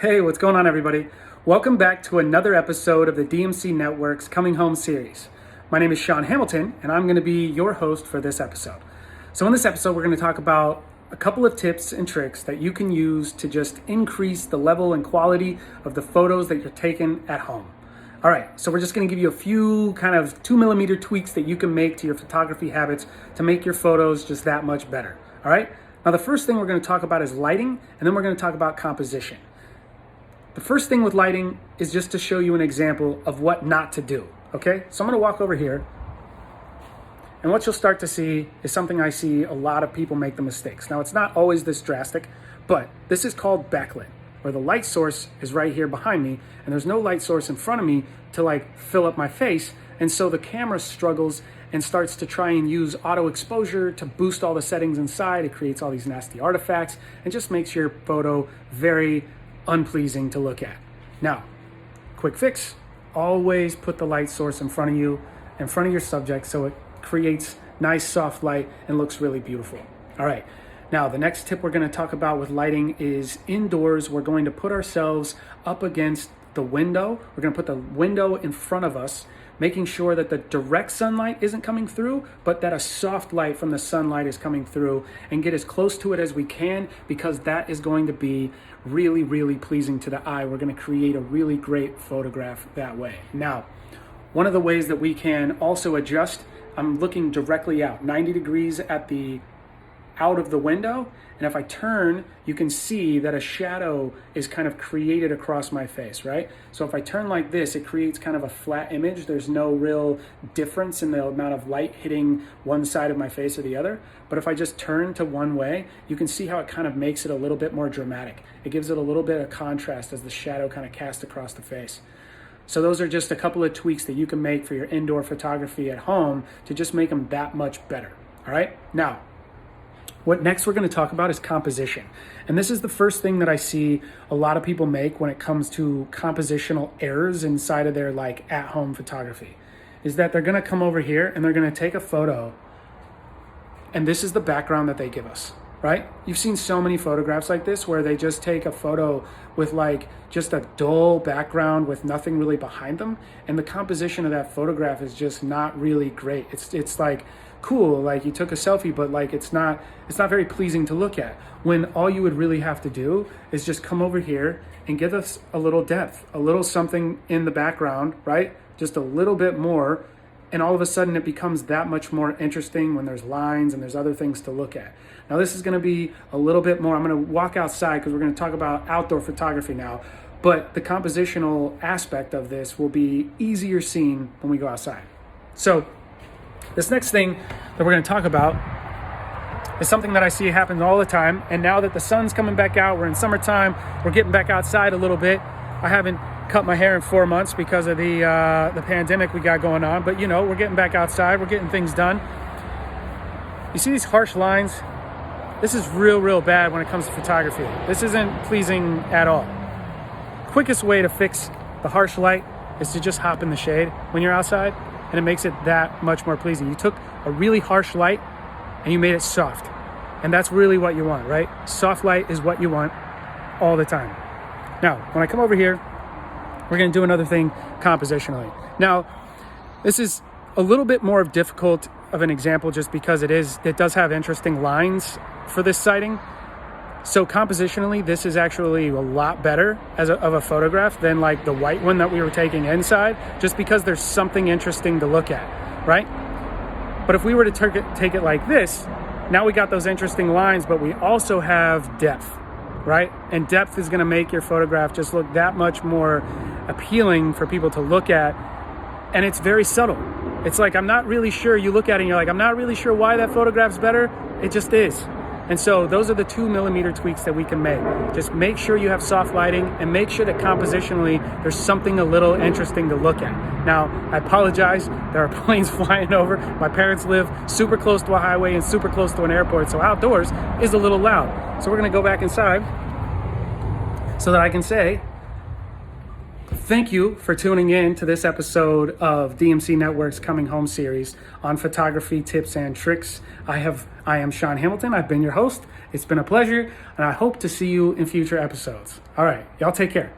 Hey, what's going on, everybody? Welcome back to another episode of the DMC Network's Coming Home series. My name is Shaun Hamilton, and I'm going to be your host for this episode. So in this episode, we're going to talk about a couple of tips and tricks that you can use to just increase the level and quality of the photos that you're taking at home. All right, so we're just going to give you a few kind of 2mm tweaks that you can make to your photography habits to make your photos just that much better. All right, now the first thing we're going to talk about is lighting, and then we're going to talk about composition. The first thing with lighting is just to show you an example of what not to do, okay? So I'm gonna walk over here, and what you'll start to see is something I see a lot of people make the mistakes. Now, it's not always this drastic, but this is called backlit, where the light source is right here behind me, and there's no light source in front of me to like fill up my face, and so the camera struggles and starts to try and use auto exposure to boost all the settings inside. It creates all these nasty artifacts and just makes your photo very unpleasing to look at. Now, quick fix, always put the light source in front of you, in front of your subject, so it creates nice soft light and looks really beautiful. All right, now the next tip we're going to talk about with lighting is indoors. We're going to put ourselves up against the window. We're going to put the window in front of us, making sure that the direct sunlight isn't coming through, but that a soft light from the sunlight is coming through, and get as close to it as we can, because that is going to be really, really pleasing to the eye. We're going to create a really great photograph that way. Now, one of the ways that we can also adjust, I'm looking directly out, 90 degrees out of the window, and if I turn, you can see that a shadow is kind of created across my face, right? So if I turn like this, it creates kind of a flat image. There's no real difference in the amount of light hitting one side of my face or the other. But if I just turn to one way, you can see how it kind of makes it a little bit more dramatic. It gives it a little bit of contrast as the shadow kind of casts across the face. So those are just a couple of tweaks that you can make for your indoor photography at home to just make them that much better, all right? Now, what next we're going to talk about is composition. And this is the first thing that I see a lot of people make when it comes to compositional errors inside of their like at-home photography, is that they're going to come over here and they're going to take a photo, and this is the background that they give us, right? You've seen so many photographs like this where they just take a photo with like just a dull background with nothing really behind them, and the composition of that photograph is just not really great. It's like cool, like you took a selfie, but like it's not very pleasing to look at, when all you would really have to do is just come over here and give us a little depth, a little something in the background, right? Just a little bit more, and all of a sudden it becomes that much more interesting when there's lines and there's other things to look at. Now this is going to be a little bit more, I'm going to walk outside because we're going to talk about outdoor photography now, but the compositional aspect of this will be easier seen when we go outside. So this next thing that we're going to talk about is something that I see happen all the time, and now that the sun's coming back out, we're in summertime, we're getting back outside a little bit. I haven't cut my hair in 4 months because of the pandemic we got going on, but you know, we're getting back outside, we're getting things done. You see these harsh lines? This is real bad when it comes to photography. This isn't pleasing at all. Quickest way to fix the harsh light is to just hop in the shade when you're outside, and it makes it that much more pleasing. You took a really harsh light and you made it soft, and that's really what you want, right? Soft light is what you want all the time. Now, when I come over here, we're going to do another thing compositionally. Now, this is a little bit more difficult of an example just because it does have interesting lines for this sighting. So compositionally, this is actually a lot better of a photograph than like the white one that we were taking inside, just because there's something interesting to look at, right? But if we were to take it like this, now we got those interesting lines, but we also have depth, right? And depth is going to make your photograph just look that much more appealing for people to look at, and it's very subtle. It's like, I'm not really sure, you look at it and you're like, I'm not really sure why that photograph's better. It just is. And so those are the 2mm tweaks that we can make. Just make sure you have soft lighting, and make sure that compositionally there's something a little interesting to look at. Now, I apologize, there are planes flying over. My parents live super close to a highway and super close to an airport, so outdoors is a little loud. So we're gonna go back inside so that I can say Thank you for tuning in to this episode of DMC Network's Coming Home series on photography tips and tricks. I am Shaun Hamilton. I've been your host. It's been a pleasure, and I hope to see you in future episodes. All right, y'all take care.